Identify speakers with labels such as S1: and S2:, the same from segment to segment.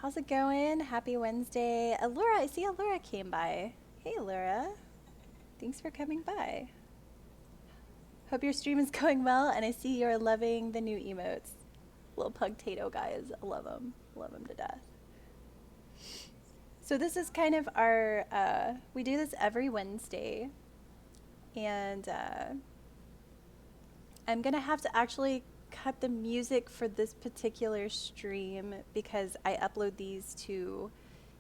S1: How's it going? Happy Wednesday. Allura, I see Allura came by. Hey, Allura. Thanks for coming by. Hope your stream is going well, and I see you're loving the new emotes. Little pugtato guys. I love them. Love them to death. So this is kind of we do this every Wednesday, and I'm gonna have to actually cut the music for this particular stream because I upload these to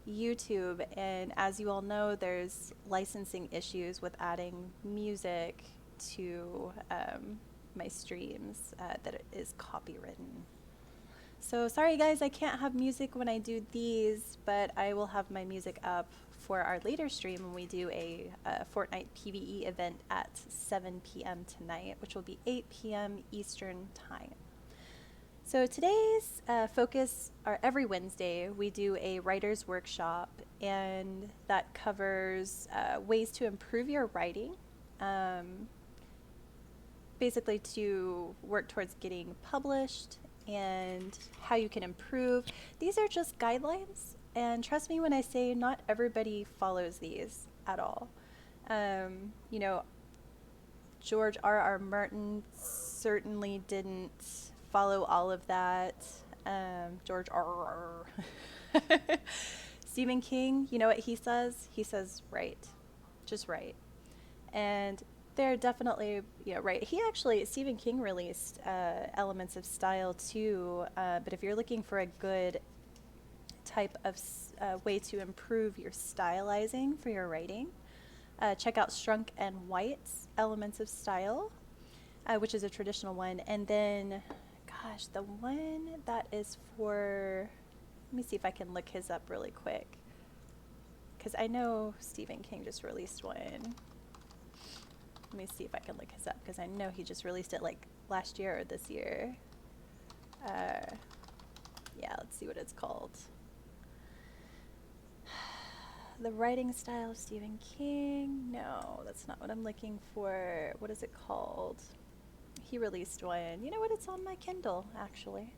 S1: YouTube, and as you all know, there's licensing issues with adding music to my streams that is copywritten. So sorry guys, I can't have music when I do these, but I will have my music up for our later stream when we do a Fortnite PvE event at 7 p.m. tonight, which will be 8 p.m. Eastern Time. So today's focus, or every Wednesday, we do a writer's workshop, and that covers ways to improve your writing, basically to work towards getting published and how you can improve. These are just guidelines, and trust me when I say not everybody follows these at all. You know, George R.R. Martin certainly didn't follow all of that. George R.R. Stephen King, you know what he says? He says, write. Just write. And they're definitely, right. Stephen King released Elements of Style too, but if you're looking for a good type of way to improve your stylizing for your writing, check out Strunk and White's Elements of Style, which is a traditional one. And then, gosh, the one that is for, let me see if I can look his up really quick, because I know Stephen King just released one. Let me see if I can look his up, because I know he just released it like last year or this year. Yeah, let's see what it's called. The Writing Style of Stephen King. No, that's not what I'm looking for. What is it called? He released one. You know what? It's on my Kindle, actually.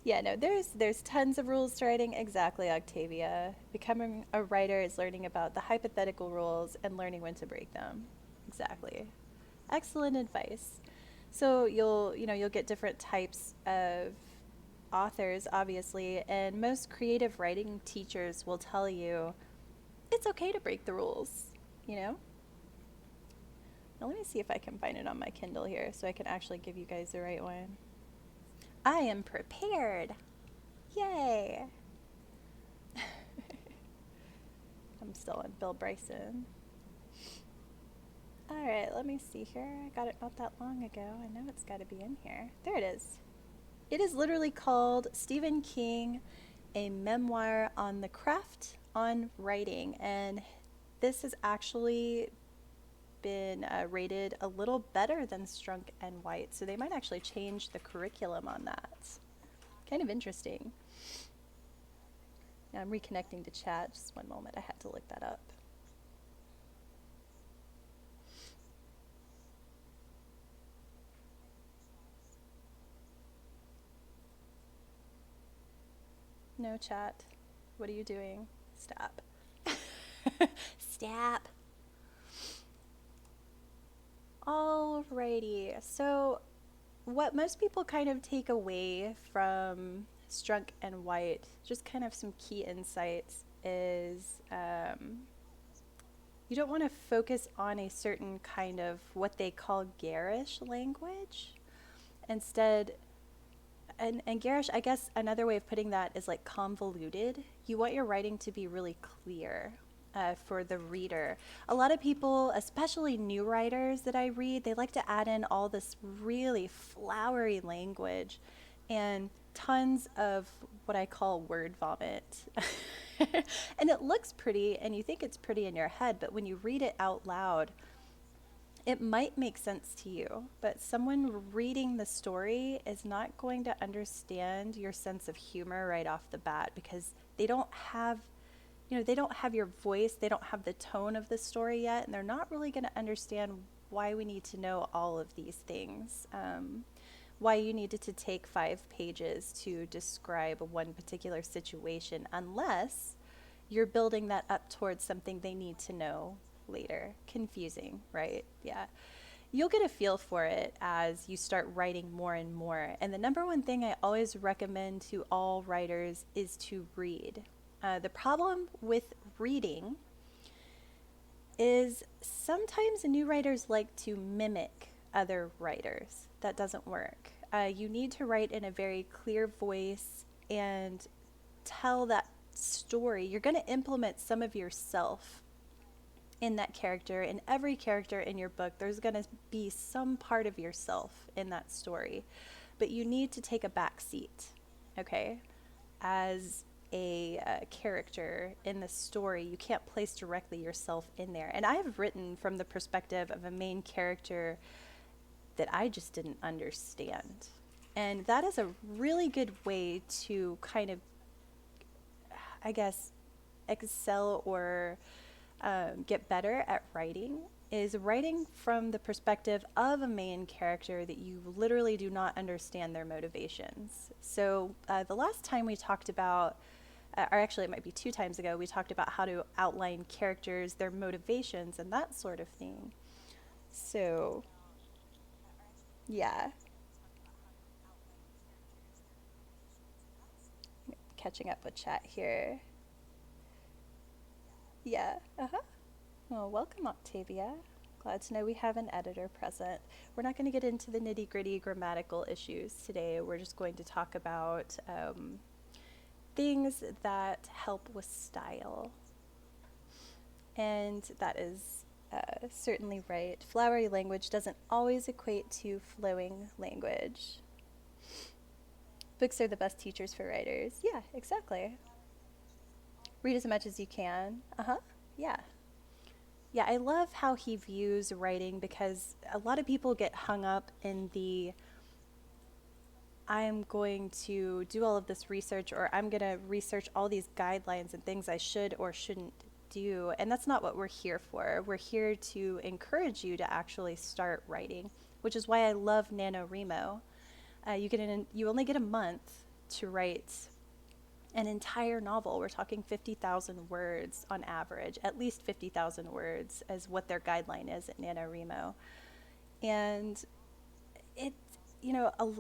S1: Yeah, no, there's tons of rules to writing. Exactly, Octavia. Becoming a writer is learning about the hypothetical rules and learning when to break them. Exactly. Excellent advice. So you'll get different types of authors, obviously, and most creative writing teachers will tell you it's okay to break the rules, you know? Now let me see if I can find it on my Kindle here so I can actually give you guys the right one. I am prepared. Yay. I'm still on Bill Bryson. All right, let me see here. I got it not that long ago. I know it's got to be in here. There it is. It is literally called Stephen King, A Memoir on the Craft on Writing. And this has actually been rated a little better than Strunk and White. So they might actually change the curriculum on that. Kind of interesting. Now I'm reconnecting to chat. Just one moment. I had to look that up. No chat. What are you doing? Stop. Stop. Alrighty. So what most people kind of take away from Strunk and White, just kind of some key insights, is you don't want to focus on a certain kind of what they call garish language. Instead, and garish, I guess another way of putting that is like convoluted. You want your writing to be really clear for the reader. A lot of people, especially new writers that I read, they like to add in all this really flowery language and tons of what I call word vomit. And it looks pretty and you think it's pretty in your head, but when you read it out loud, it might make sense to you, but someone reading the story is not going to understand your sense of humor right off the bat because they don't have, they don't have your voice, they don't have the tone of the story yet, and they're not really going to understand why we need to know all of these things. why you needed to take 5 pages to describe one particular situation unless you're building that up towards something they need to know later. Confusing, right? Yeah. You'll get a feel for it as you start writing more and more. And the number one thing I always recommend to all writers is to read. The problem with reading is sometimes new writers like to mimic other writers. That doesn't work. You need to write in a very clear voice and tell that story. You're going to implement some of yourself in that character. In every character in your book, there's going to be some part of yourself in that story. But you need to take a back seat, okay? As a character in the story, you can't place directly yourself in there. And I have written from the perspective of a main character that I just didn't understand. And that is a really good way to kind of, I guess, excel or get better at writing, is writing from the perspective of a main character that you literally do not understand their motivations. So the last time we talked about, or actually it might be 2 times ago, we talked about how to outline characters, their motivations, and that sort of thing. So, yeah, catching up with chat here. Yeah, uh-huh. Well, welcome, Octavia. Glad to know we have an editor present. We're not going to get into the nitty-gritty grammatical issues today. We're just going to talk about things that help with style. And that is certainly right. Flowery language doesn't always equate to flowing language. Books are the best teachers for writers. Yeah, exactly. Read as much as you can. Uh-huh. Yeah. Yeah, I love how he views writing because a lot of people get hung up in the I'm going to do all of this research or I'm going to research all these guidelines and things I should or shouldn't do. And that's not what we're here for. We're here to encourage you to actually start writing, which is why I love NaNoWriMo. You only get a month to write an entire novel. We're talking 50,000 words on average, at least 50,000 words as what their guideline is at NaNoWriMo. And it,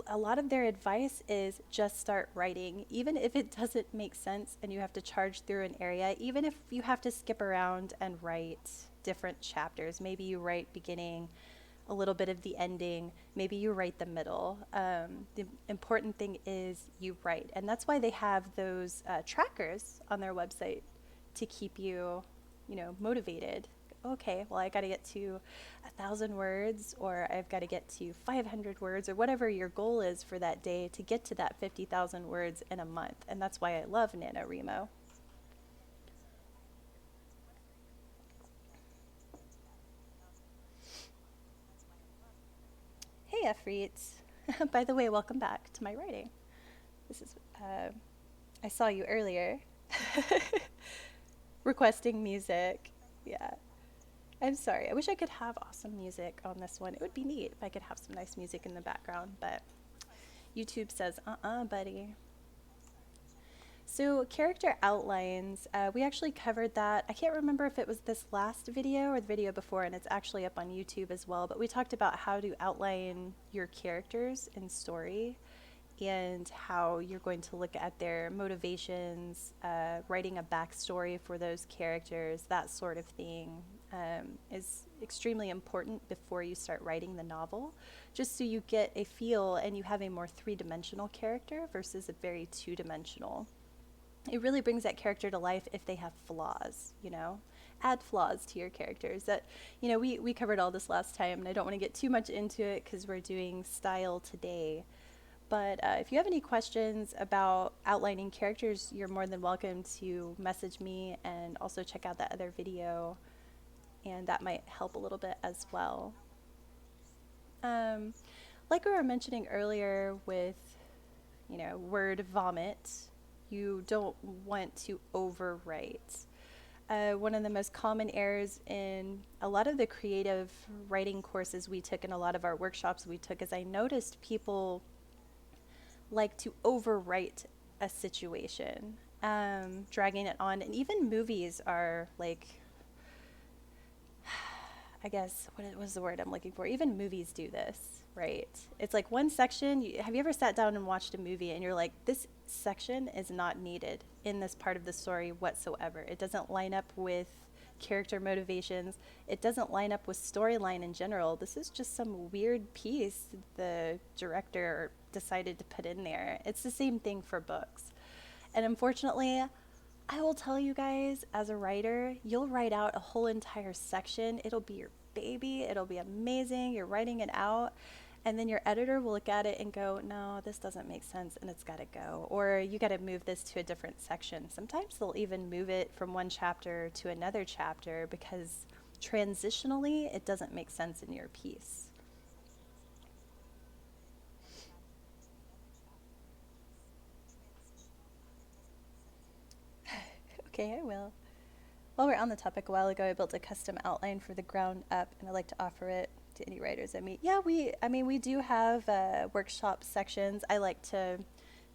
S1: a lot of their advice is just start writing, even if it doesn't make sense and you have to charge through an area, even if you have to skip around and write different chapters. Maybe you write beginning, a little bit of the ending, maybe you write the middle. The important thing is you write. And that's why they have those trackers on their website to keep you, motivated. Okay, well, I got to get to 1,000 words, or I've got to get to 500 words, or whatever your goal is for that day to get to that 50,000 words in a month. And that's why I love NaNoWriMo. Hey, Efreet. By the way, welcome back to my writing. This is, I saw you earlier requesting music. Yeah. I'm sorry. I wish I could have awesome music on this one. It would be neat if I could have some nice music in the background, but YouTube says, buddy. So character outlines, we actually covered that. I can't remember if it was this last video or the video before, and it's actually up on YouTube as well, but we talked about how to outline your characters in story and how you're going to look at their motivations, writing a backstory for those characters, that sort of thing is extremely important before you start writing the novel, just so you get a feel and you have a more three-dimensional character versus a very two-dimensional. It really brings that character to life if they have flaws, Add flaws to your characters. That, we covered all this last time, and I don't want to get too much into it because we're doing style today. But if you have any questions about outlining characters, you're more than welcome to message me and also check out that other video, and that might help a little bit as well. Um, like we were mentioning earlier with, word vomit, you don't want to overwrite. one of the most common errors in a lot of the creative writing courses we took and a lot of our workshops we took is I noticed people like to overwrite a situation, dragging it on. And even movies are like, I guess, what was the word I'm looking for? Even movies do this, right? It's like one section. Have you ever sat down and watched a movie and you're like, this section is not needed in this part of the story whatsoever? It doesn't line up with character motivations. It doesn't line up with storyline in general. This is just some weird piece the director decided to put in there. It's the same thing for books. And unfortunately, I will tell you guys, as a writer, you'll write out a whole entire section. It'll be your baby. It'll be amazing. You're writing it out. And then your editor will look at it and go, no, this doesn't make sense and it's got to go. Or you got to move this to a different section. Sometimes they'll even move it from one chapter to another chapter because transitionally it doesn't make sense in your piece. Okay, I will. While we're on the topic, a while ago, I built a custom outline for the ground up, and I like to offer it to any writers I meet. Yeah, we do have workshop sections. I like to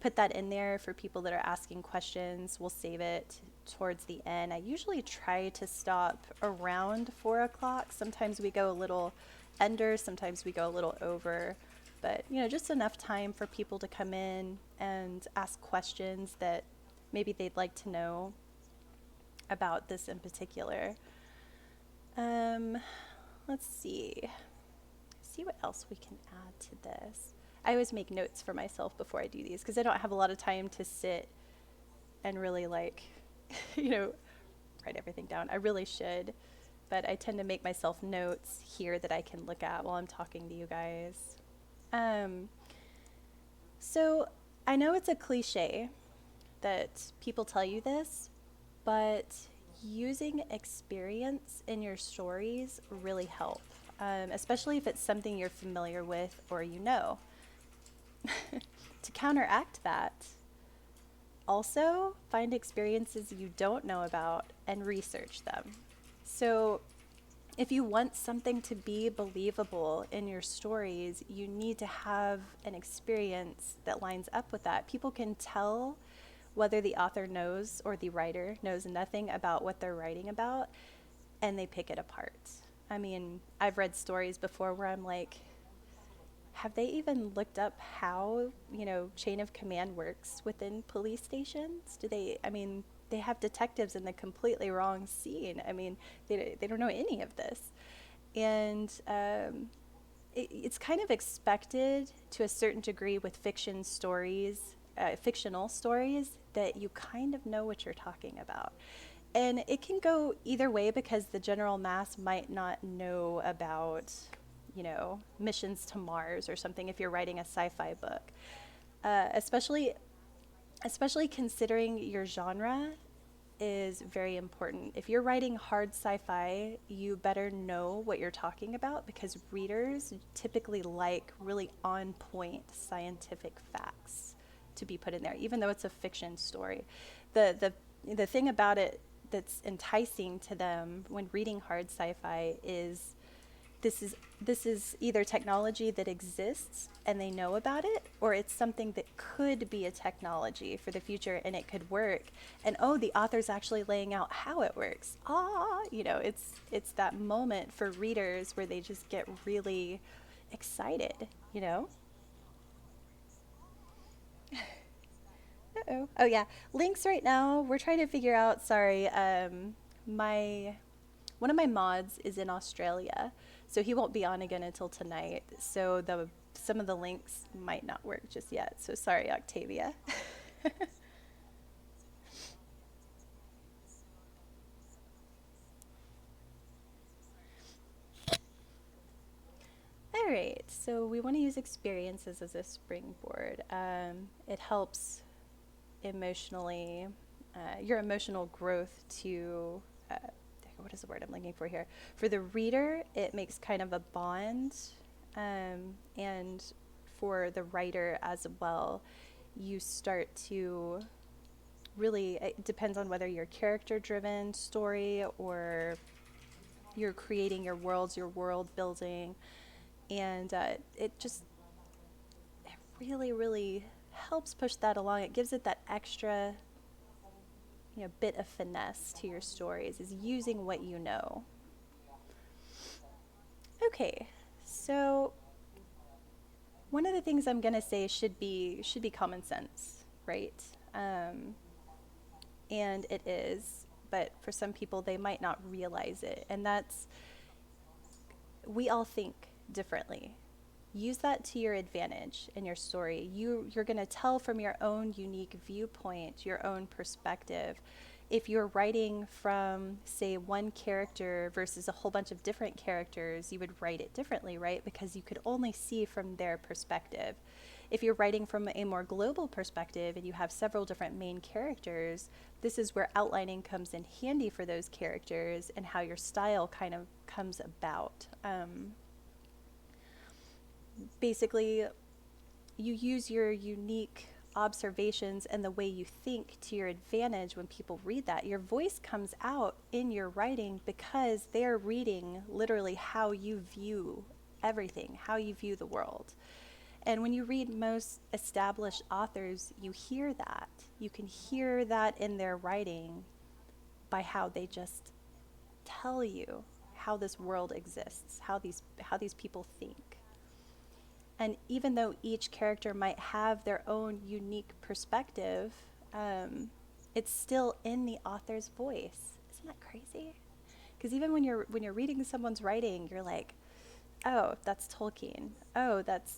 S1: put that in there for people that are asking questions. We'll save it towards the end. I usually try to stop around 4 o'clock. Sometimes we go a little under, sometimes we go a little over. But, just enough time for people to come in and ask questions that maybe they'd like to know about this in particular. Um, let's see what else we can add to this. I always make notes for myself before I do these because I don't have a lot of time to sit and really you know, write everything down. I really should, but I tend to make myself notes here that I can look at while I'm talking to you guys. Um, so I know it's a cliche that people tell you this, but using experience in your stories really help, especially if it's something you're familiar with or you know. To counteract that, also find experiences you don't know about and research them. So, if you want something to be believable in your stories, you need to have an experience that lines up with that. People can tell whether the author knows or the writer knows nothing about what they're writing about, and they pick it apart. I mean, I've read stories before where I'm like, have they even looked up how, chain of command works within police stations? I mean, they have detectives in the completely wrong scene. I mean, they don't know any of this. And it's kind of expected to a certain degree with fictional stories, that you kind of know what you're talking about. And it can go either way because the general mass might not know about, missions to Mars or something if you're writing a sci-fi book. Especially considering your genre is very important. If you're writing hard sci-fi, you better know what you're talking about because readers typically like really on point scientific facts to be put in there, even though it's a fiction story. The thing about it that's enticing to them when reading hard sci-fi is this is either technology that exists and they know about it, or it's something that could be a technology for the future and it could work. And oh, the author's actually laying out how it works. It's that moment for readers where they just get really excited, you know? Uh-oh. Oh yeah, links right now. We're trying to figure out. Sorry, my one of my mods is in Australia, so he won't be on again until tonight. So some of the links might not work just yet. So sorry, Octavia. All right, so we want to use experiences as a springboard. It helps emotionally, your emotional growth to, what is the word I'm looking for here? For the reader, it makes kind of a bond. And for the writer as well, you start to really, it depends on whether you're character driven story or you're creating your worlds, your world building. And it just, it really, really helps push that along. It gives it that extra, bit of finesse to your stories, is using what you know. Okay, so one of the things I'm gonna say should be common sense, right? Um, and it is, but for some people they might not realize it, and that's, we all think differently. Use that to your advantage in your story. You're going to tell from your own unique viewpoint, your own perspective. If you're writing from, say, one character versus a whole bunch of different characters, you would write it differently, right? Because you could only see from their perspective. If you're writing from a more global perspective and you have several different main characters, this is where outlining comes in handy for those characters and how your style kind of comes about. Basically, you use your unique observations and the way you think to your advantage when people read that. Your voice comes out in your writing because they're reading literally how you view everything, how you view the world. And when you read most established authors, you hear that. You can hear that in their writing by how they just tell you how this world exists, how these people think. And even though each character might have their own unique perspective, it's still in the author's voice. Isn't that crazy? Because even when you're reading someone's writing, you're like, oh, that's Tolkien. Oh, that's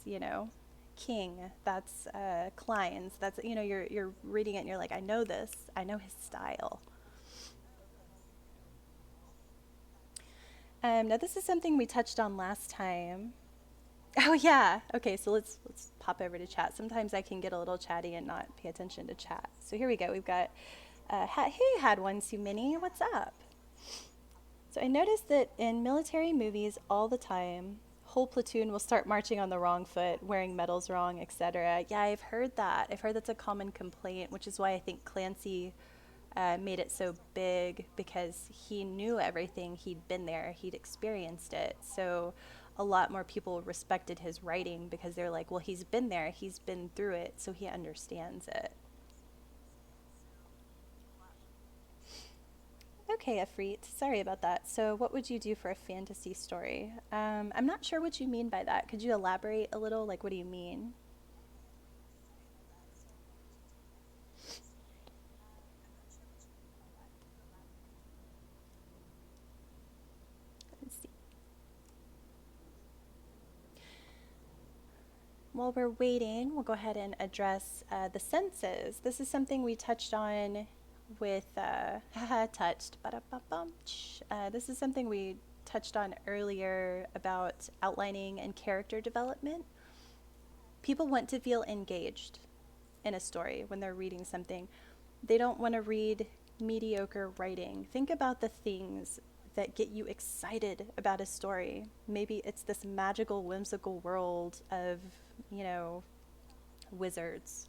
S1: King. That's Klein's. That's you're reading it and you're like, I know this. I know his style. Now this is something we touched on last time. Oh yeah. Okay, so let's pop over to chat. Sometimes I can get a little chatty and not pay attention to chat. So here we go. We've got hey, had one too many. What's up? So I noticed that in military movies all the time, whole platoon will start marching on the wrong foot, wearing medals wrong, etc. Yeah, I've heard that. I've heard that's a common complaint, which is why I think Clancy made it so big, because he knew everything. He'd been there, he'd experienced it. So a lot more people respected his writing because they're like, well, he's been there, he's been through it, so he understands it. Okay, Afreet, sorry about that. So, what would you do for a fantasy story? I'm not sure what you mean by that. Could you elaborate a little? Like, what do you mean? Let's see. While we're waiting, we'll go ahead and address the senses. This is something we touched on with touched. This is something we touched on earlier about outlining and character development. People want to feel engaged in a story when they're reading something. They don't want to read mediocre writing. Think about the things that get you excited about a story. Maybe it's this magical, whimsical world of, you know, wizards.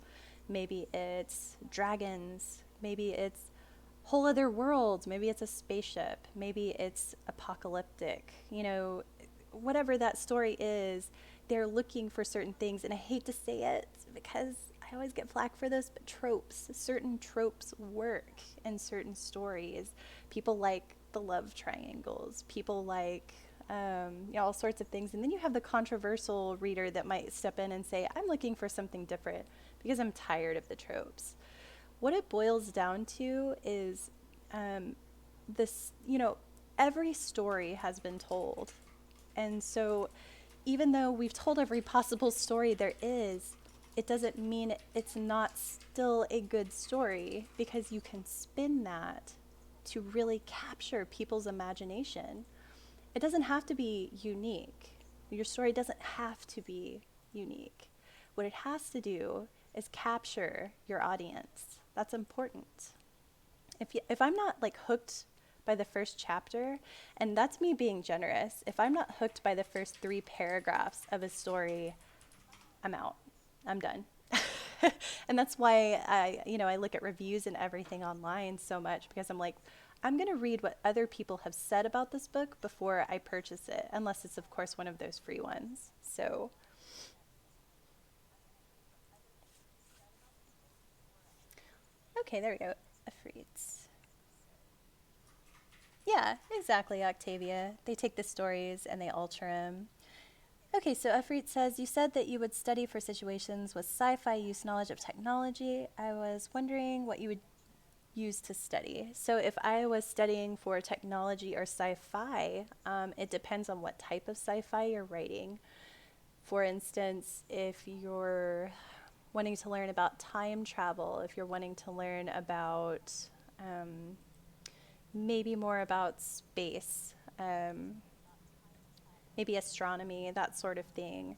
S1: Maybe it's dragons. Maybe it's whole other worlds. Maybe it's a spaceship. Maybe it's apocalyptic. Whatever that story is, they're looking for certain things. And I hate to say it because I always get flack for this, but tropes, certain tropes work in certain stories. People like the love triangles. People like all sorts of things. And then you have the controversial reader that might step in and say, I'm looking for something different because I'm tired of the tropes. What it boils down to is this, every story has been told. And so even though we've told every possible story there is, it doesn't mean it's not still a good story, because you can spin that to really capture people's imagination. It doesn't have to be unique. Your story doesn't have to be unique. What it has to do is capture your audience. That's important. If I'm not like hooked by the first chapter, and that's me being generous, if I'm not hooked by the first 3 paragraphs of a story, I'm out. I'm done. And that's why I look at reviews and everything online so much because I'm like, I'm going to read what other people have said about this book before I purchase it, unless it's, of course, one of those free ones. So, okay, there we go. Afreets. Yeah, exactly, Octavia. They take the stories and they alter them. Okay, so Afreet says, you said that you would study for situations with sci-fi use knowledge of technology. I was wondering what you would use to study. So if I was studying for technology or sci-fi, it depends on what type of sci-fi you're writing. For instance, if you're wanting to learn about time travel, if you're wanting to learn about um, maybe more about space, maybe astronomy, that sort of thing.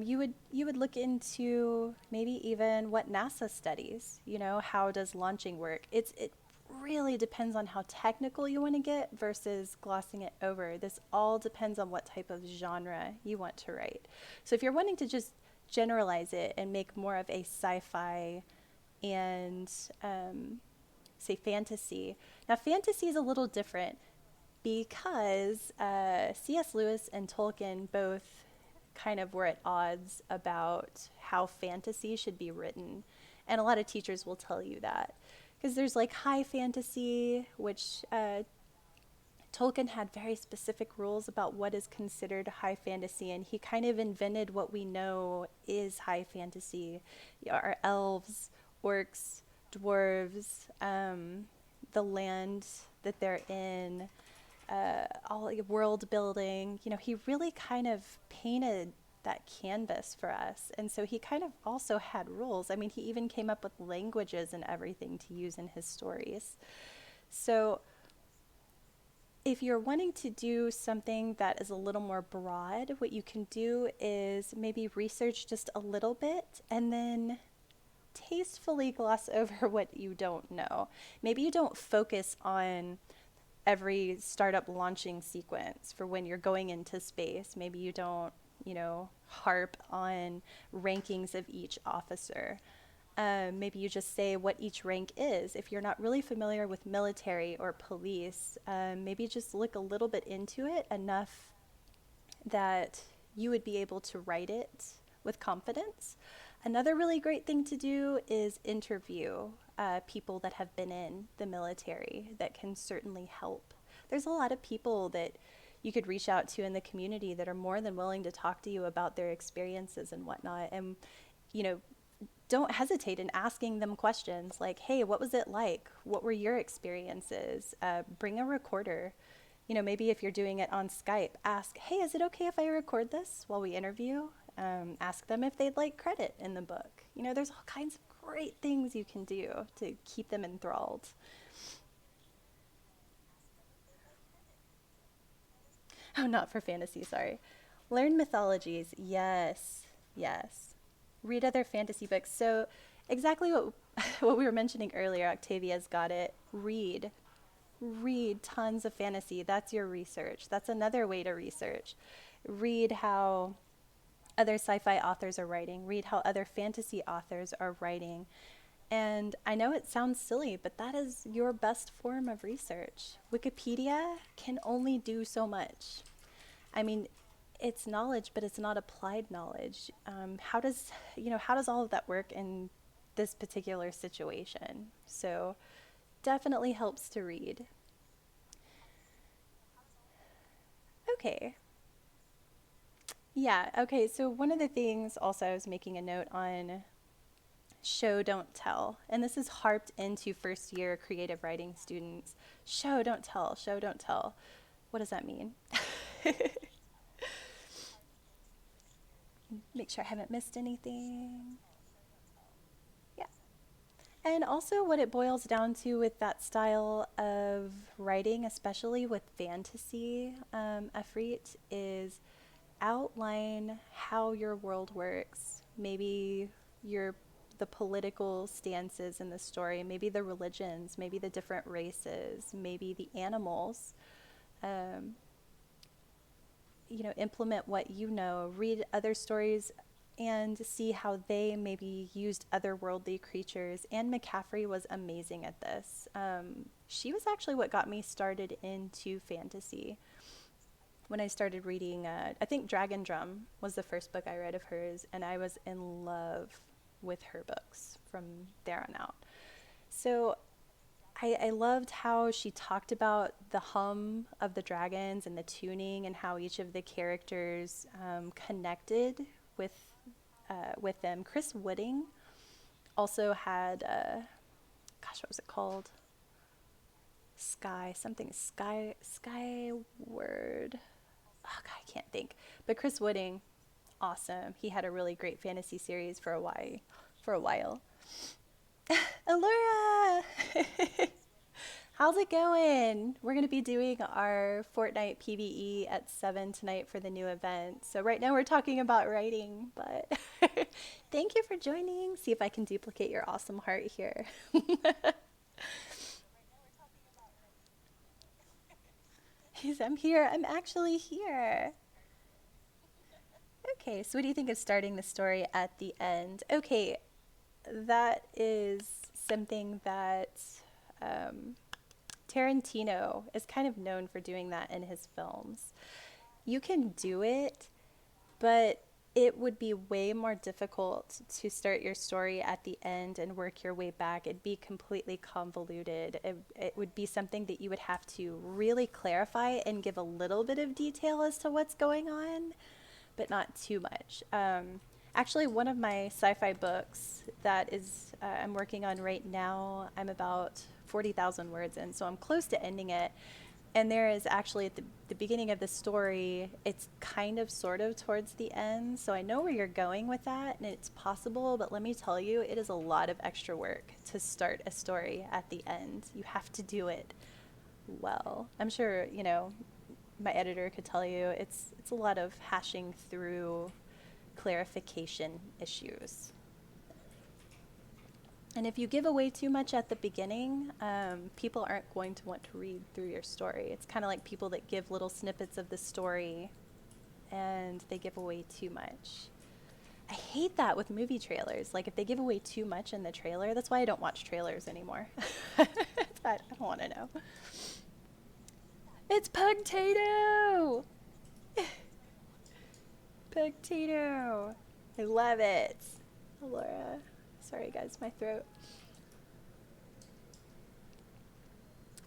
S1: You would look into maybe even what NASA studies. How does launching work? It really depends on how technical you want to get versus glossing it over. This all depends on what type of genre you want to write. So if you're wanting to just generalize it and make more of a sci-fi and say fantasy. Now fantasy is a little different because C.S. Lewis and Tolkien both kind of were at odds about how fantasy should be written. And a lot of teachers will tell you that. Because there's like high fantasy, which Tolkien had very specific rules about what is considered high fantasy, and he kind of invented what we know is high fantasy. Our elves, orcs, dwarves, the land that they're in, all world building. He really kind of painted that canvas for us. And so he kind of also had rules. I mean, he even came up with languages and everything to use in his stories. So if you're wanting to do something that is a little more broad, what you can do is maybe research just a little bit and then tastefully gloss over what you don't know. Maybe you don't focus on every startup launching sequence for when you're going into space. Maybe you don't, harp on rankings of each officer. Maybe you just say what each rank is. If you're not really familiar with military or police, maybe just look a little bit into it enough that you would be able to write it with confidence. Another really great thing to do is interview people that have been in the military that can certainly help. There's a lot of people that you could reach out to in the community that are more than willing to talk to you about their experiences and whatnot. And, you know, don't hesitate in asking them questions like, hey, what was it like? What were your experiences? Bring a recorder. Maybe if you're doing it on Skype, ask, hey, is it okay if I record this while we interview? Ask them if they'd like credit in the book. There's all kinds of great things you can do to keep them enthralled. Oh, not for fantasy, sorry. Learn mythologies. Yes, yes. Read other fantasy books. So, exactly what what we were mentioning earlier, Octavia's got it. Read tons of fantasy. That's your research. That's another way to research. Read how other sci-fi authors are writing. Read how other fantasy authors are writing. And I know it sounds silly, but that is your best form of research. Wikipedia can only do so much. I mean, it's knowledge, but it's not applied knowledge. How does all of that work in this particular situation? So definitely helps to read. Okay. Yeah, okay. So one of the things also I was making a note on show, don't tell. And this is harped into first year creative writing students. Show, don't tell. What does that mean? Make sure I haven't missed anything. Yeah. And also, what it boils down to with that style of writing, especially with fantasy, Afrit, is outline how your world works. Maybe your the political stances in the story, maybe the religions, maybe the different races, maybe the animals. Um, Implement what you know. Read other stories and see how they maybe used otherworldly creatures. Anne McCaffrey was amazing at this. She was actually what got me started into fantasy. When I started reading, I think Dragon Drum was the first book I read of hers, and I was in love with her books from there on out. So I loved how she talked about the hum of the dragons and the tuning and how each of the characters connected with with them. Chris Wooding also had, gosh, what was it called? Skyward. Oh, God, I can't think. But Chris Wooding, awesome. He had a really great fantasy series for a while. For a while. Allura! How's it going? We're going to be doing our Fortnite PvE at 7 tonight for the new event. So right now we're talking about writing, but thank you for joining. See if I can duplicate your awesome heart here. I'm here. I'm actually here. Okay, so what do you think of starting the story at the end? Okay, that is something that um, Tarantino is kind of known for doing that in his films. You can do it, but it would be way more difficult to start your story at the end and work your way back. It'd be completely convoluted. It would be something that you would have to really clarify and give a little bit of detail as to what's going on, but not too much. Actually, one of my sci-fi books that is I'm working on right now, I'm about 40,000 words in, so I'm close to ending it. And there is actually at the beginning of the story, it's kind of sort of towards the end. So I know where you're going with that, and it's possible, but let me tell you, it is a lot of extra work to start a story at the end. You have to do it well. I'm sure, my editor could tell you it's a lot of hashing through clarification issues. And if you give away too much at the beginning, people aren't going to want to read through your story. It's kind of like people that give little snippets of the story and they give away too much. I hate that with movie trailers. Like if they give away too much in the trailer, that's why I don't watch trailers anymore. I don't want to know. It's Pugtato! Pugtato! I love it. Laura. Sorry, guys, my throat.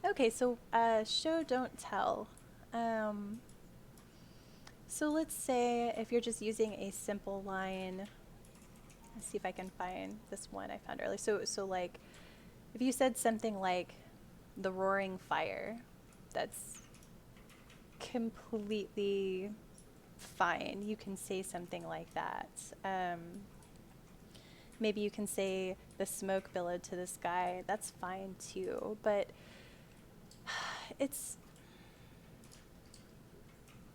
S1: Okay, so show, don't tell. Um, so let's say if you're just using a simple line, let's see if I can find this one I found earlier. So like, if you said something like the roaring fire, that's completely fine. You can say something like that. Maybe you can say the smoke billowed to the sky. That's fine too. But it's,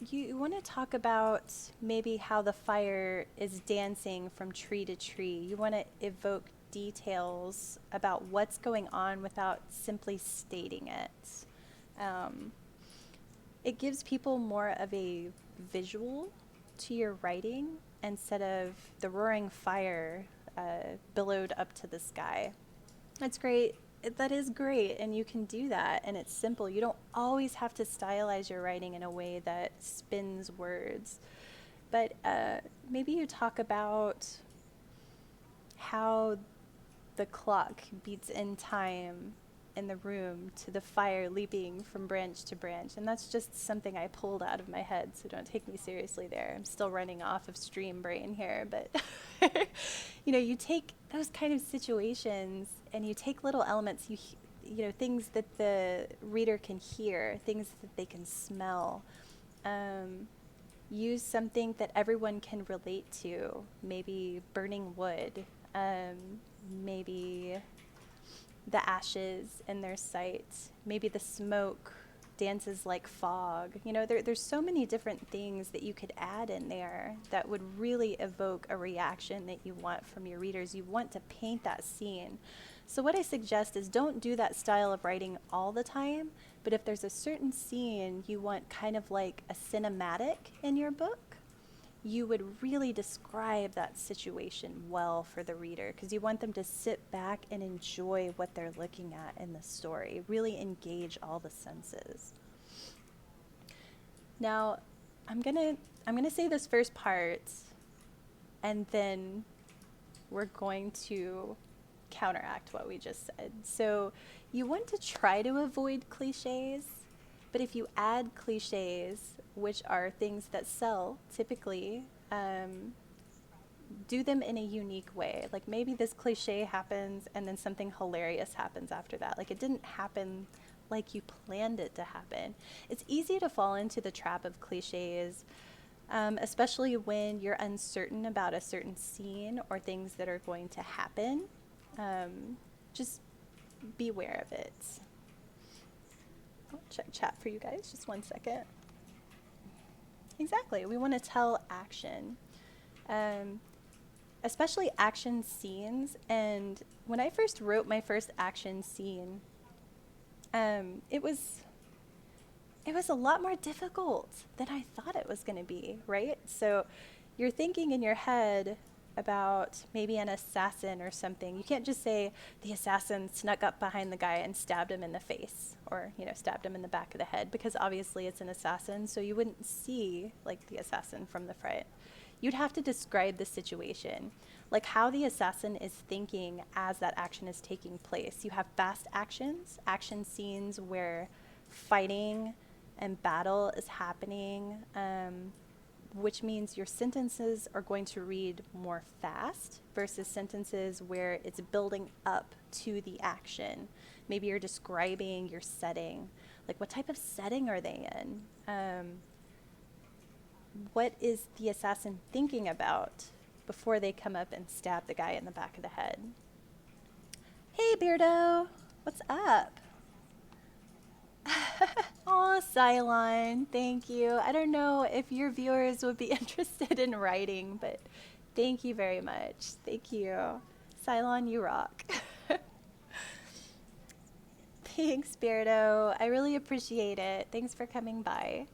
S1: you want to talk about maybe how the fire is dancing from tree to tree. You want to evoke details about what's going on without simply stating it. Um, it gives people more of a visual to your writing instead of the roaring fire billowed up to the sky. That's great. That is great, and you can do that, and it's simple. You don't always have to stylize your writing in a way that spins words, but maybe you talk about how the clock beats in time in the room to the fire leaping from branch to branch. And that's just something I pulled out of my head, so don't take me seriously there. I'm still running off of stream brain here, but you take those kind of situations and you take little elements, things that the reader can hear, things that they can smell. Use something that everyone can relate to, maybe burning wood, maybe the ashes in their sight, maybe the smoke dances like fog. There's so many different things that you could add in there that would really evoke a reaction that you want from your readers. You want to paint that scene. So what I suggest is don't do that style of writing all the time, but if there's a certain scene you want kind of like a cinematic in your book, you would really describe that situation well for the reader because you want them to sit back and enjoy what they're looking at in the story, really engage all the senses. Now, I'm going to say this first part and then we're going to counteract what we just said. So, you want to try to avoid cliches, but if you add cliches, which are things that sell typically, do them in a unique way. Like maybe this cliche happens and then something hilarious happens after that. Like it didn't happen like you planned it to happen. It's easy to fall into the trap of cliches, especially when you're uncertain about a certain scene or things that are going to happen. Just beware of it. I'll check chat for you guys. Just one second. Exactly. We want to tell action. Especially action scenes. And when I first wrote my first action scene, it was a lot more difficult than I thought it was going to be, right? So you're thinking in your head about maybe an assassin or something. You can't just say the assassin snuck up behind the guy and stabbed him in the face or, stabbed him in the back of the head because obviously it's an assassin, so you wouldn't see like the assassin from the front. You'd have to describe the situation, like how the assassin is thinking as that action is taking place. You have fast actions, action scenes where fighting and battle is happening, which means your sentences are going to read more fast versus sentences where it's building up to the action. Maybe you're describing your setting, like what type of setting are they in? What is the assassin thinking about before they come up and stab the guy in the back of the head? Hey, Beardo, what's up? Oh, Cylon, thank you. I don't know if your viewers would be interested in writing, but thank you very much. Thank you. Cylon, you rock. Thanks, Beardo. I really appreciate it. Thanks for coming by.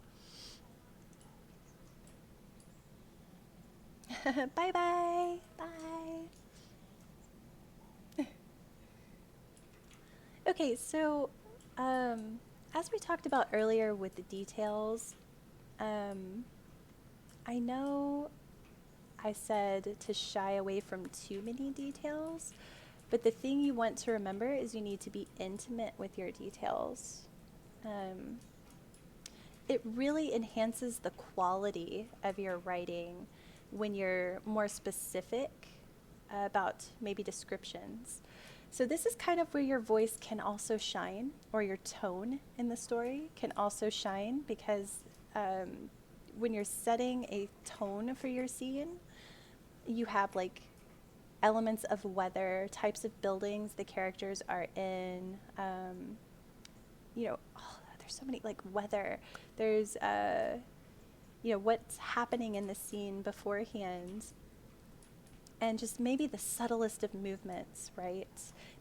S1: Bye-bye. Bye. Okay, so as we talked about earlier with the details, I know I said to shy away from too many details, but the thing you want to remember is you need to be intimate with your details. It really enhances the quality of your writing when you're more specific about maybe descriptions. So this is kind of where your voice can also shine, or your tone in the story can also shine, because when you're setting a tone for your scene, you have like elements of weather, types of buildings the characters are in, there's so many, like weather, there's, what's happening in the scene beforehand, and just maybe the subtlest of movements, right?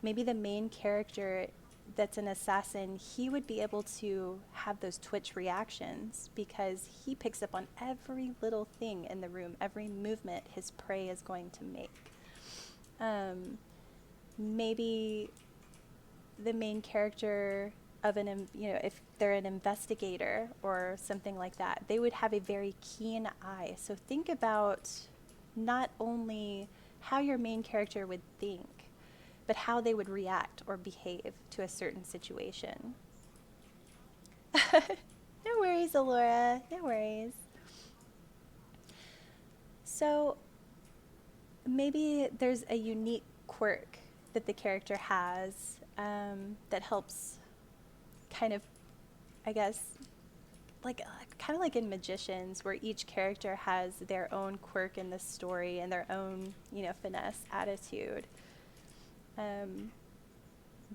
S1: Maybe the main character that's an assassin, he would be able to have those twitch reactions because he picks up on every little thing in the room, every movement his prey is going to make. Maybe the main character of if they're an investigator or something like that, they would have a very keen eye. So think about not only how your main character would think, but how they would react or behave to a certain situation. No worries, Alora. No worries. So maybe there's a unique quirk that the character has that helps kind of, I guess, kind of like in Magicians, where each character has their own quirk in the story and their own, finesse attitude.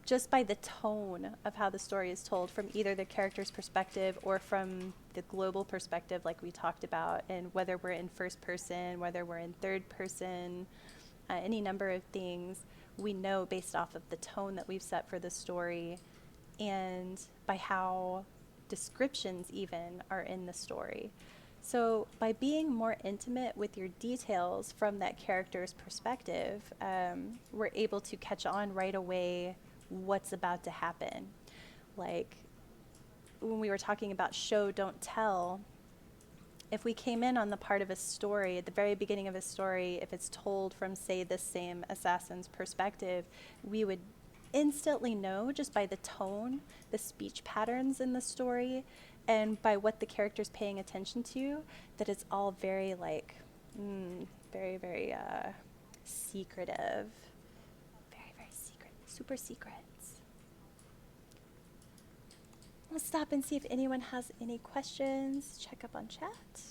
S1: Just by the tone of how the story is told from either the character's perspective or from the global perspective, like we talked about, and whether we're in first person, whether we're in third person, any number of things, we know based off of the tone that we've set for the story and by how descriptions even are in the story. So, by being more intimate with your details from that character's perspective, we're able to catch on right away what's about to happen. Like when we were talking about show, don't tell, if we came in on the part of a story at the very beginning of a story, if it's told from, say, the same assassin's perspective, we would instantly know just by the tone, the speech patterns in the story, and by what the character's paying attention to, that it's all very like, very, very secretive. Very, very secret. Super secrets. Let's stop and see if anyone has any questions. Check up on chat.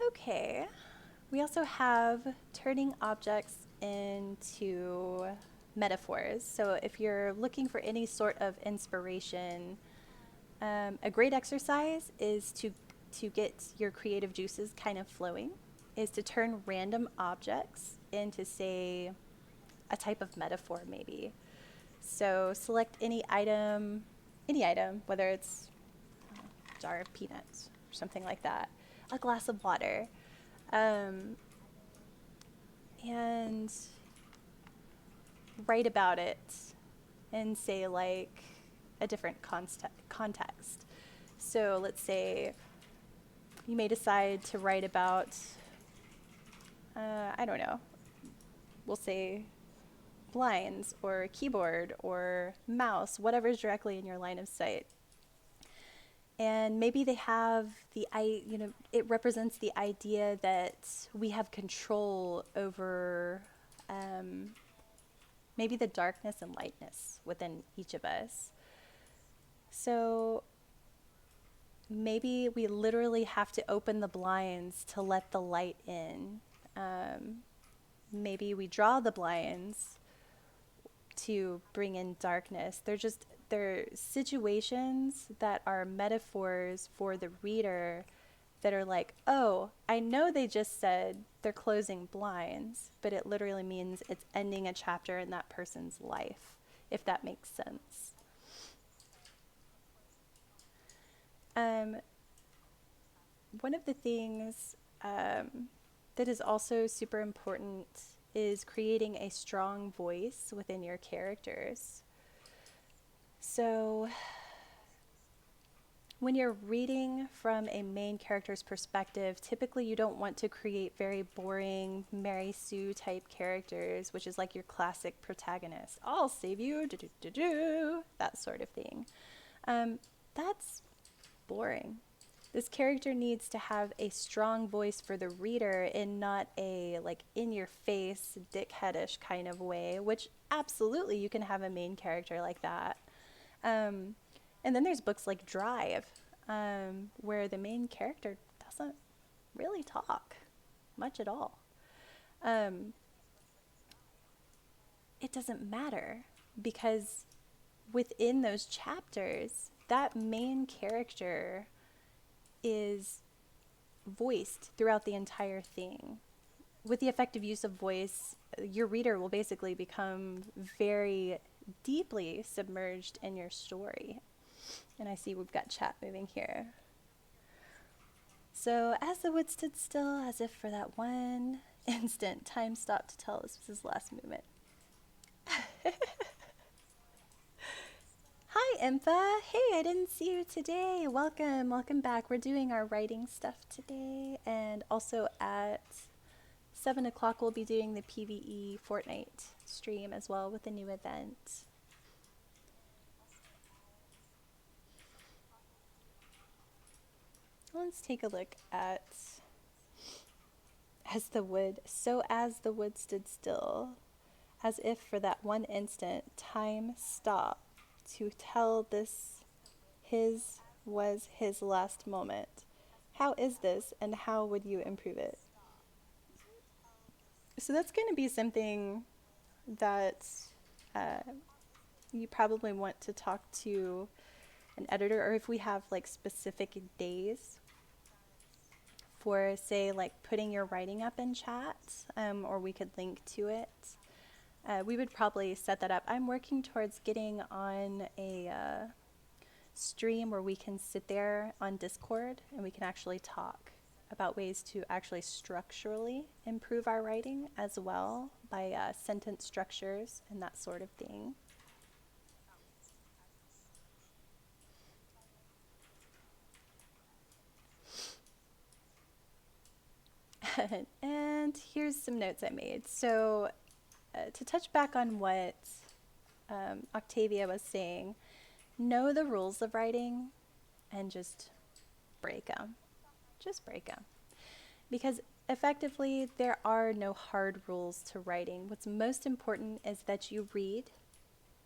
S1: Okay. We also have turning objects into metaphors. So if you're looking for any sort of inspiration, a great exercise is to get your creative juices kind of flowing, is to turn random objects into, say, a type of metaphor maybe. So select any item, whether it's a jar of peanuts or something like that, a glass of water, um, and write about it in, say, like a different context. So let's say you may decide to write about, I don't know, we'll say blinds or keyboard or mouse, whatever's directly in your line of sight. And maybe they have it represents the idea that we have control over maybe the darkness and lightness within each of us. So maybe we literally have to open the blinds to let the light in. Maybe we draw the blinds to bring in darkness. They're situations that are metaphors for the reader that are like, oh, I know they just said they're closing blinds, but it literally means it's ending a chapter in that person's life, if that makes sense. Um, One of the things that is also super important is creating a strong voice within your characters. So when you're reading from a main character's perspective, typically you don't want to create very boring Mary Sue type characters, which is like your classic protagonist. I'll save you, that sort of thing. That's boring. This character needs to have a strong voice for the reader in not a like in your face dickheadish kind of way, which absolutely you can have a main character like that. Um, and then there's books like Drive, where the main character doesn't really talk much at all. Um, it doesn't matter because within those chapters, that main character is voiced throughout the entire thing. With the effective use of voice, your reader will basically become very deeply submerged in your story. And I see we've got chat moving here. So, as the wood stood still, as if for that one instant, time stopped to tell this was his last movement. Hi, Impa. Hey, I didn't see you today. Welcome, welcome back. We're doing our writing stuff today, and also at 7 o'clock we'll be doing the PvE Fortnite stream as well with a new event. Let's take a look at as the wood stood still, as if for that one instant time stopped to tell this his was his last moment. How is this, and how would you improve it? So that's going to be something that uh, you probably want to talk to an editor, or if we have like specific days for, say, like putting your writing up in chat, or we could link to it. We would probably set that up. I'm working towards getting on a stream where we can sit there on Discord and we can actually talk about ways to actually structurally improve our writing as well by sentence structures and that sort of thing. And here's some notes I made. So, to touch back on what Octavia was saying, know the rules of writing and just break them. Just break them. Because effectively, there are no hard rules to writing. What's most important is that you read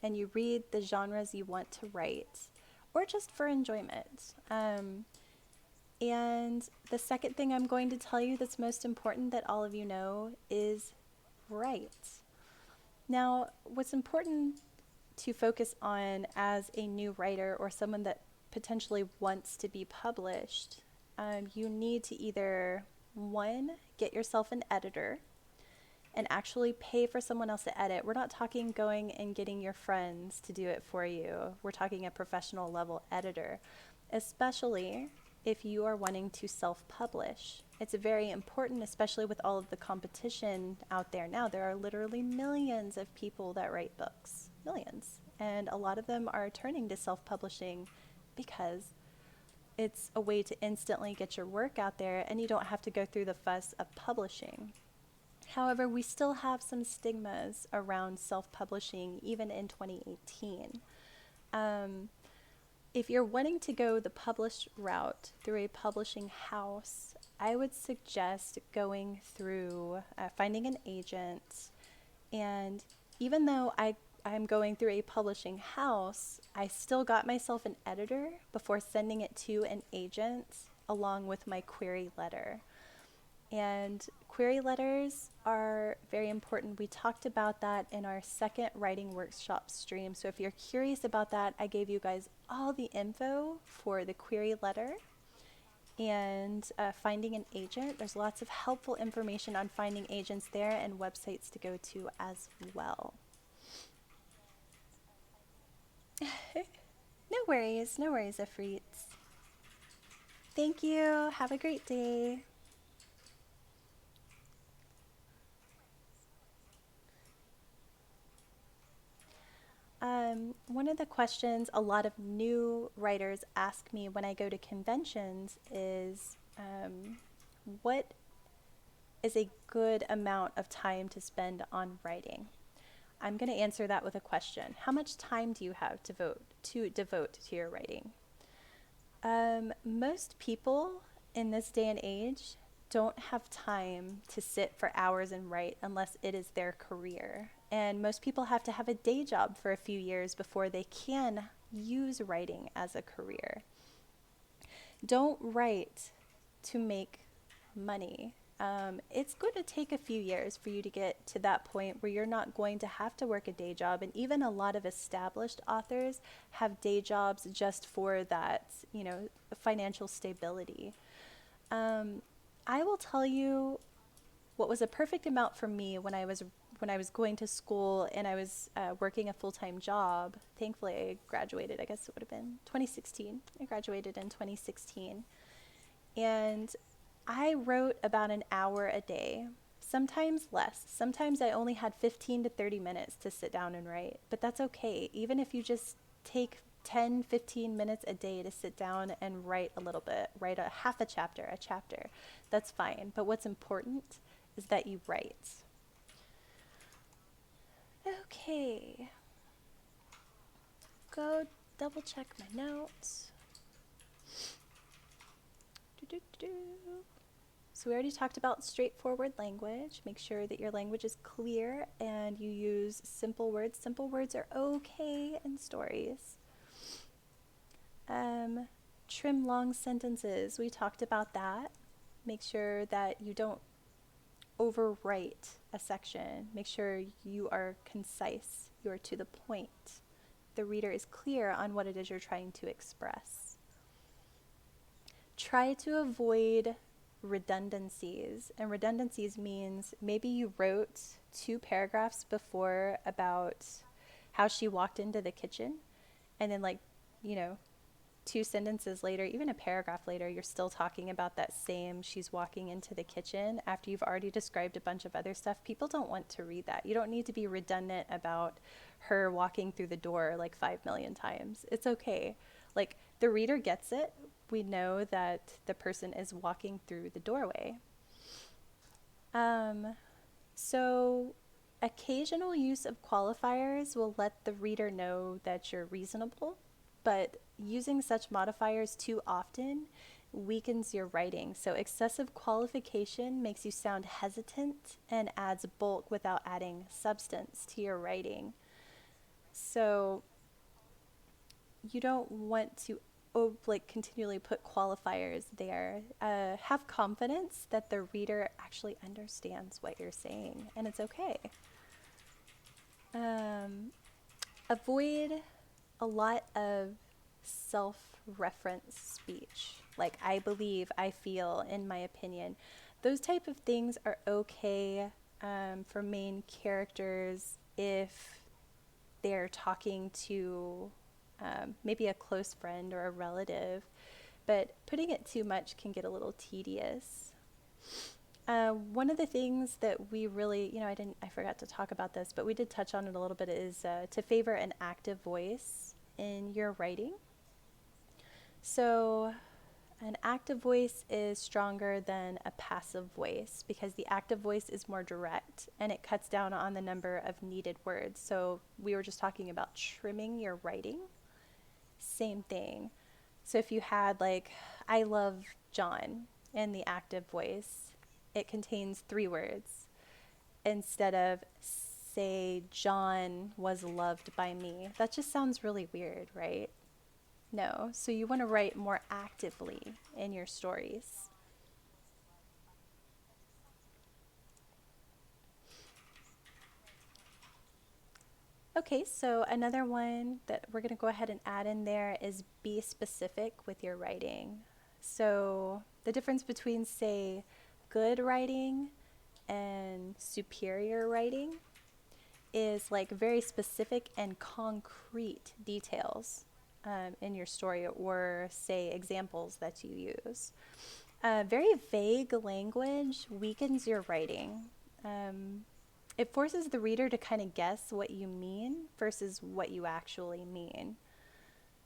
S1: and you read the genres you want to write or just for enjoyment. And the second thing I'm going to tell you that's most important that all of you know is write. Now, what's important to focus on as a new writer or someone that potentially wants to be published, you need to either, one, get yourself an editor and actually pay for someone else to edit. We're not talking going and getting your friends to do it for you. We're talking a professional level editor, especially if you are wanting to self-publish. It's very important, especially with all of the competition out there now. There are literally millions of people that write books, millions. And a lot of them are turning to self-publishing because it's a way to instantly get your work out there and you don't have to go through the fuss of publishing. However, we still have some stigmas around self-publishing even in 2018. If you're wanting to go the published route through a publishing house, I would suggest going through finding an agent. And even though I'm going through a publishing house, I still got myself an editor before sending it to an agent along with my query letter. And query letters are very important. We talked about that in our second writing workshop stream. So if you're curious about that, I gave you guys all the info for the query letter and finding an agent. There's lots of helpful information on finding agents there and websites to go to as well. No worries, Afrits. Thank you. Have a great day. One of the questions a lot of new writers ask me when I go to conventions is what is a good amount of time to spend on writing? I'm going to answer that with a question. How much time do you have to devote to your writing? Most people in this day and age don't have time to sit for hours and write unless it is their career. And most people have to have a day job for a few years before they can use writing as a career. Don't write to make money. It's going to take a few years for you to get to that point where you're not going to have to work a day job. And even a lot of established authors have day jobs just for that, financial stability. I will tell you what was a perfect amount for me when I was going to school and I was working a full-time job. Thankfully, I graduated, I guess it would have been 2016. I graduated in 2016. And I wrote about an hour a day, sometimes less. Sometimes I only had 15 to 30 minutes to sit down and write, but that's okay. Even if you just take 10, 15 minutes a day to sit down and write a little bit, write a half a chapter, that's fine. But what's important is that you write. Okay, go double check my notes. So we already talked about straightforward language. Make sure that your language is clear and you use simple words. Simple words are okay in stories. Trim long sentences. We talked about that. Make sure that you don't overwrite a section. Make sure you are concise. You are to the point. The reader is clear on what it is you're trying to express. Try to avoid redundancies. And redundancies means maybe you wrote 2 paragraphs before about how she walked into the kitchen and then two sentences later, even a paragraph later, you're still talking about that same she's walking into the kitchen after you've already described a bunch of other stuff. People don't want to read that. You don't need to be redundant about her walking through the door like 5 million times. It's okay. Like the reader gets it. We know that the person is walking through the doorway. Um, so occasional use of qualifiers will let the reader know that you're reasonable, but using such modifiers too often weakens your writing. So excessive qualification makes you sound hesitant and adds bulk without adding substance to your writing. So you don't want to like continually put qualifiers there. Have confidence that the reader actually understands what you're saying, and it's okay. Um, Avoid a lot of self-reference speech, like I believe, I feel, in my opinion. Those type of things are okay for main characters if they're talking to maybe a close friend or a relative, but putting it too much can get a little tedious. One of the things that we really, I forgot to talk about this, but we did touch on it a little bit, is to favor an active voice in your writing. So, an active voice is stronger than a passive voice because the active voice is more direct and it cuts down on the number of needed words. So, we were just talking about trimming your writing. Same thing. So, if you had, like, I love John in the active voice, it contains 3 words instead of, say, John was loved by me. That just sounds really weird, right? No. So you want to write more actively in your stories. Okay, so another one that we're going to go ahead and add in there is be specific with your writing. So the difference between, say, good writing and superior writing is like very specific and concrete details in your story, or say examples that you use. Very vague language weakens your writing. Um, it forces the reader to kind of guess what you mean versus what you actually mean.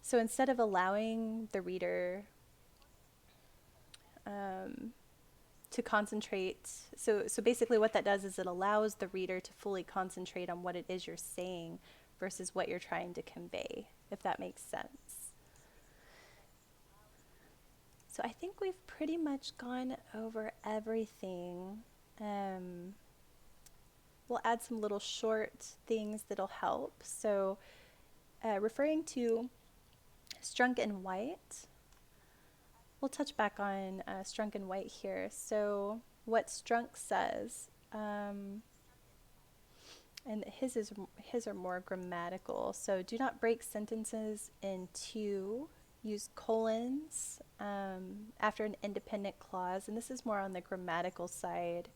S1: So instead of allowing the reader um, to concentrate, so basically what that does is it allows the reader to fully concentrate on what it is you're saying versus what you're trying to convey, if that makes sense. So I think we've pretty much gone over everything. Um, we'll add some little short things that'll help. So referring to Strunk and White, we'll touch back on Strunk and White here. So what Strunk says, and his are more grammatical. So do not break sentences in two. Use colons after an independent clause, and this is more on the grammatical side.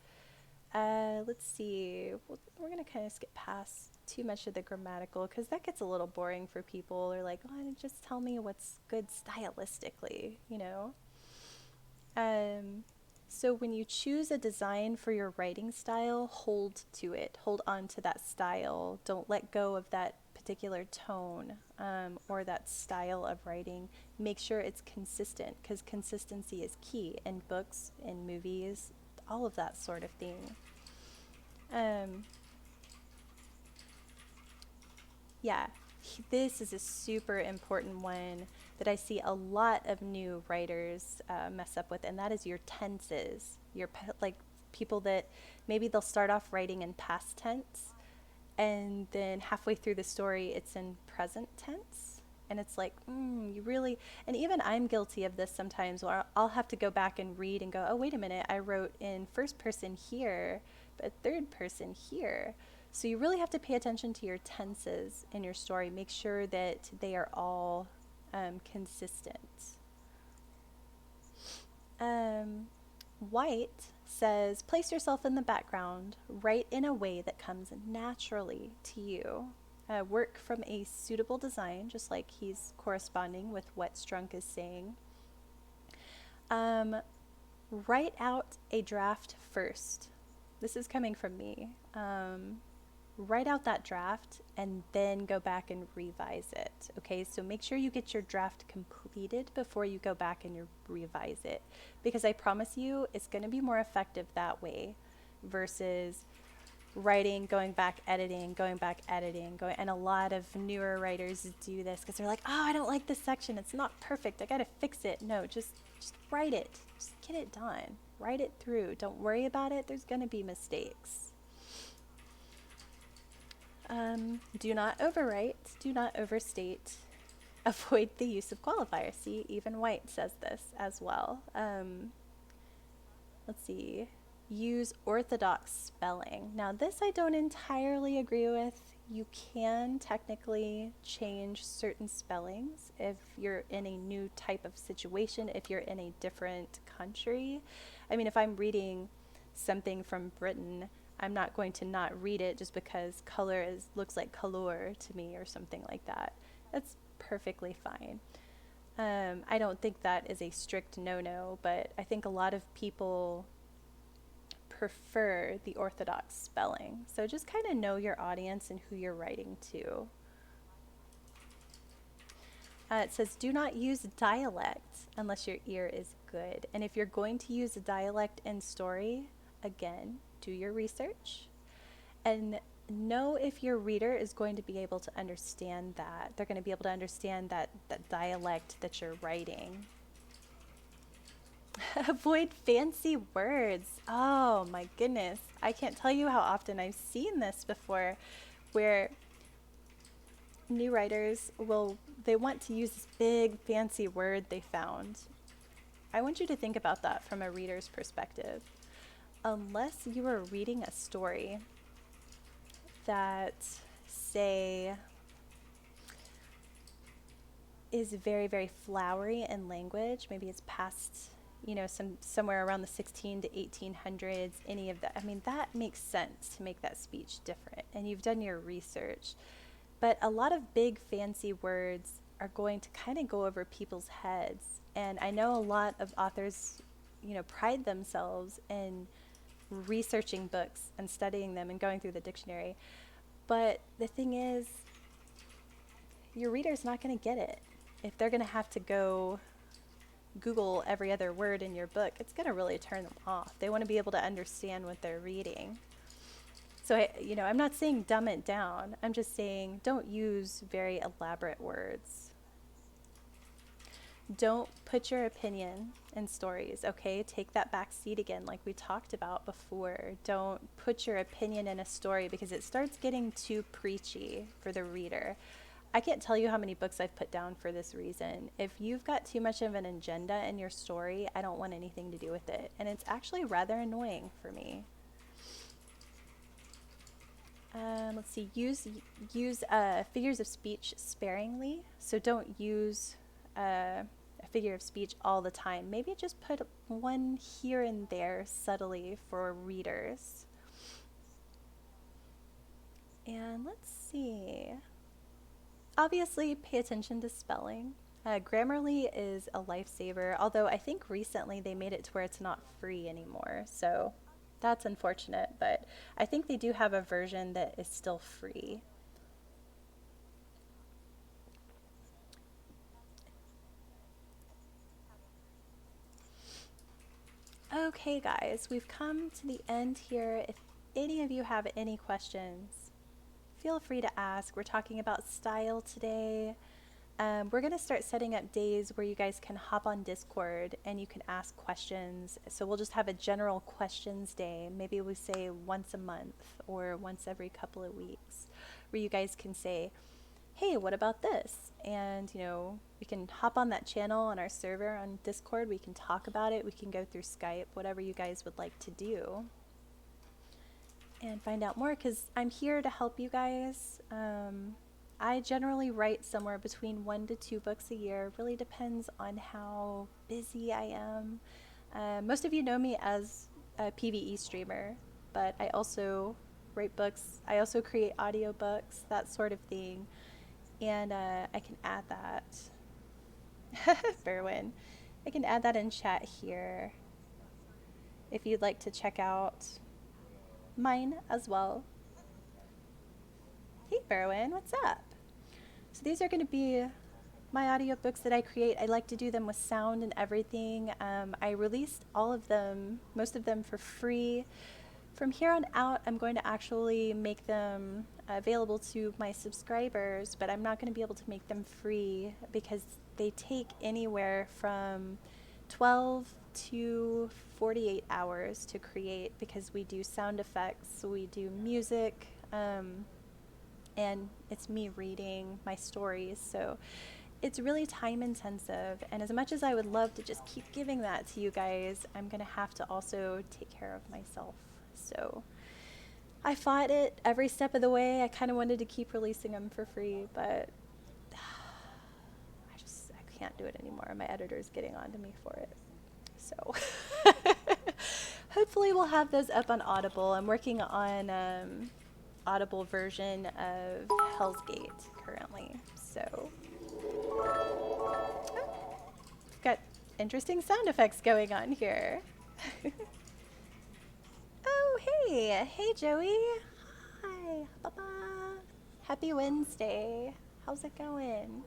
S1: Let's see. We're going to kind of skip past too much of the grammatical because that gets a little boring for people. They're like, oh, just tell me what's good stylistically, you know? So when you choose a design for your writing style, hold to it. Hold on to that style. Don't let go of that particular tone or that style of writing. Make sure it's consistent because consistency is key in books, in movies, all of that sort of thing. Um, yeah, this is a super important one that I see a lot of new writers mess up with, and that is your tenses. Like people that maybe they'll start off writing in past tense, and then halfway through the story, it's in present tense. And it's like, you really, and even I'm guilty of this sometimes where I'll have to go back and read and go, oh, wait a minute, I wrote in first person here, but third person here. So you really have to pay attention to your tenses in your story. Make sure that they are all consistent. White says, place yourself in the background, write in a way that comes naturally to you. work from a suitable design, just like he's corresponding with what Strunk is saying. Um, Write out a draft first. This is coming from me. Write out that draft and then go back and revise it. Okay, so make sure you get your draft completed before you go back and you revise it, because I promise you it's going to be more effective that way versus writing, going back, editing, going. And a lot of newer writers do this because they're like, oh, I don't like this section. It's not perfect. I got to fix it. No, just write it. Just get it done. Write it through. Don't worry about it. There's going to be mistakes. Do not overwrite. Do not overstate. Avoid the use of qualifiers. See, even White says this as well. Let's see. Use orthodox spelling. Now, this I don't entirely agree with. You can technically change certain spellings if you're in a new type of situation, if you're in a different country. I mean, if I'm reading something from Britain, I'm not going to not read it just because looks like color to me or something like that. That's perfectly fine. I don't think that is a strict no-no, but I think a lot of people prefer the orthodox spelling. So just kind of know your audience and who you're writing to. It says, do not use dialect unless your ear is good. And if you're going to use a dialect in story, again, do your research and know if your reader is going to be able to understand that. They're going to be able to understand that dialect that you're writing. Avoid fancy words. Oh my goodness. I can't tell you how often I've seen this before where new writers they want to use this big fancy word they found. I want you to think about that from a reader's perspective. Unless you are reading a story that, say, is very, very flowery in language, maybe it's past, somewhere around the 16 to 1800s, any of that. I mean, that makes sense to make that speech different, and you've done your research. But a lot of big, fancy words are going to kind of go over people's heads. And I know a lot of authors, pride themselves in researching books and studying them and going through the dictionary. But the thing is, your reader's not going to get it. If they're going to have to go Google every other word in your book, it's going to really turn them off. They want to be able to understand what they're reading. So, I'm not saying dumb it down. I'm just saying don't use very elaborate words. Don't put your opinion in stories, okay? Take that back seat again like we talked about before. Don't put your opinion in a story because it starts getting too preachy for the reader. I can't tell you how many books I've put down for this reason. If you've got too much of an agenda in your story, I don't want anything to do with it. And it's actually rather annoying for me. Let's see, use figures of speech sparingly. So don't use a figure of speech all the time. Maybe just put one here and there subtly for readers. And let's see. Obviously, pay attention to spelling. Grammarly is a lifesaver, although I think recently they made it to where it's not free anymore. So that's unfortunate, but I think they do have a version that is still free. Okay, guys, we've come to the end here. If any of you have any questions, feel free to ask. We're talking about style today. We're going to start setting up days where you guys can hop on Discord and you can ask questions. So we'll just have a general questions day. Maybe we say once a month or once every couple of weeks where you guys can say, hey, what about this? And, we can hop on that channel on our server on Discord. We can talk about it. We can go through Skype, whatever you guys would like to do. And find out more because I'm here to help you guys. I generally write somewhere between 1 to 2 books a year. It really depends on how busy I am. Most of you know me as a PvE streamer, but I also write books. I also create audiobooks, that sort of thing. And I can add that. Berwin. I can add that in chat here if you'd like to check out mine as well. Hey, Berwin, what's up? So these are going to be my audiobooks that I create. I like to do them with sound and everything. I released all of them, most of them for free. From here on out, I'm going to actually make them available to my subscribers, but I'm not going to be able to make them free because they take anywhere from 12 to 48 hours to create, because we do sound effects, we do music, and it's me reading my stories. So it's really time intensive, and as much as I would love to just keep giving that to you guys, I'm going to have to also take care of myself. So I fought it every step of the way. I kind of wanted to keep releasing them for free, but I can't do it anymore. My editor's getting on to me for it. So hopefully we'll have those up on Audible. I'm working on Audible version of Hell's Gate currently. So we've got interesting sound effects going on here. Oh, hey. Hey, Joey. Hi. Baba. Happy Wednesday. How's it going?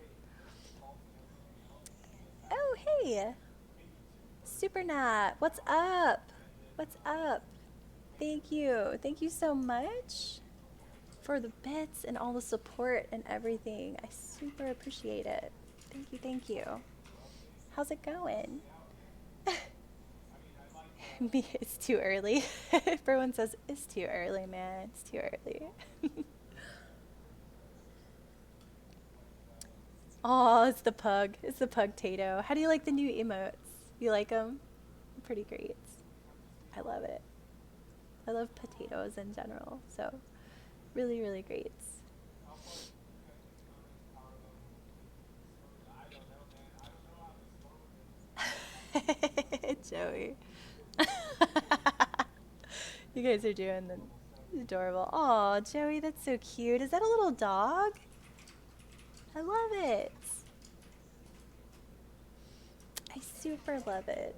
S1: Oh, hey. Supernat. What's up? What's up? Thank you. Thank you so much for the bits and all the support and everything. I super appreciate it. Thank you. Thank you. How's it going? It's too early. Everyone says it's too early, man. It's too early. Oh, it's the pug. It's the pug tato. How do you like the new emotes? You like them? Pretty great. I love it. I love potatoes in general. So really, really great. Joey. You guys are doing the adorable. Oh, Joey, that's so cute. Is that a little dog? I love it. I super love it.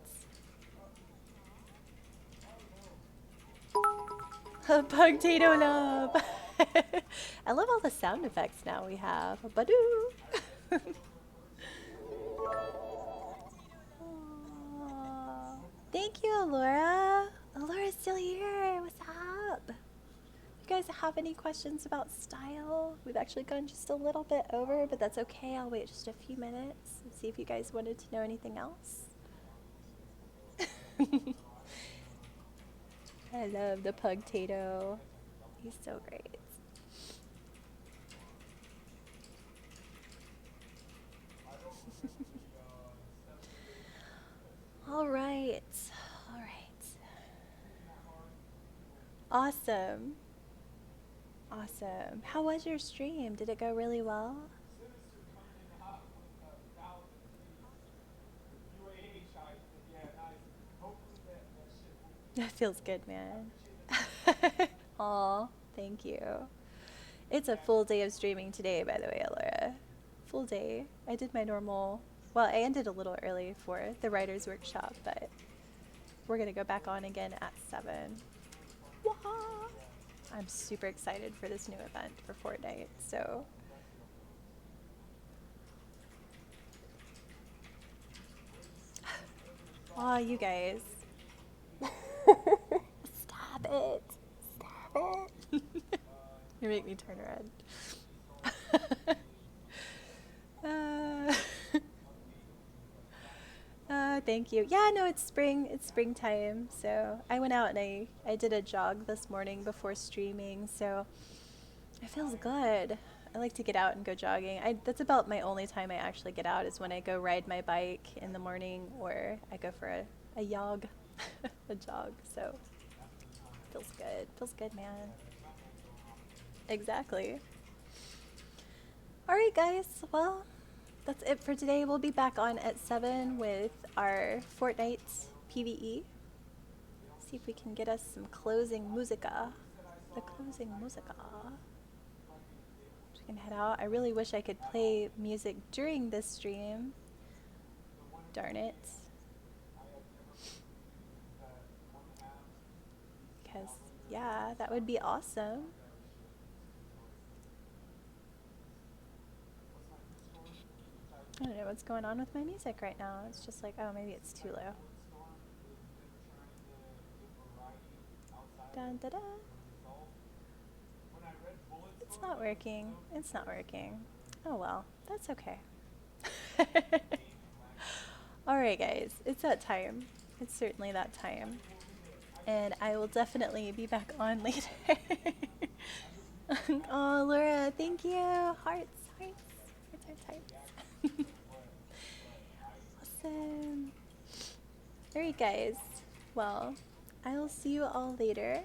S1: Pug tato love. I love all the sound effects now we have. Badoo. Thank you, Alora. Alora's still here. What's up? You guys have any questions about style? We've actually gone just a little bit over, but that's okay. I'll wait just a few minutes and see if you guys wanted to know anything else. I love the pug tato. He's so great. All right. All right. Awesome. Awesome. How was your stream? Did it go really well? That feels good, man. Aw, thank you. It's a full day of streaming today, by the way, Alora. Full day. I did my normal... Well, I ended a little early for the writer's workshop, but we're going to go back on again at 7. Wah! I'm super excited for this new event for Fortnite, so... Aw, you guys. Stop it. Stop it. You make me turn red. Thank you. Yeah, no, it's spring. It's springtime. So I went out and I did a jog this morning before streaming. So it feels good. I like to get out and go jogging. That's about my only time I actually get out is when I go ride my bike in the morning or I go for a jog, a jog. So feels good. Feels good, man. Exactly. All right, guys. Well, that's it for today. We'll be back on at 7 with our Fortnite PvE. See if we can get us some closing musica. the closing musica. Just gonna head out. I really wish I could play music during this stream. Darn it. Because, yeah, that would be awesome. I don't know what's going on with my music right now. It's just like, oh, maybe it's too low. Dun, da, da. It's not working. It's not working. Oh well, that's okay. Alright, guys, it's that time. It's certainly that time. And I will definitely be back on later. Oh, Laura, thank you. Hearts, hearts, hearts, hearts, hearts. Awesome. Alright, guys. Well, I will see you all later.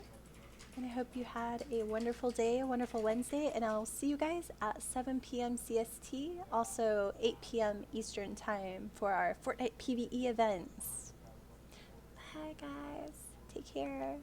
S1: And I hope you had a wonderful day, a wonderful Wednesday, and I'll see you guys at 7 p.m. CST, also 8 p.m. Eastern Time for our Fortnite PvE events. Bye, guys. Take care.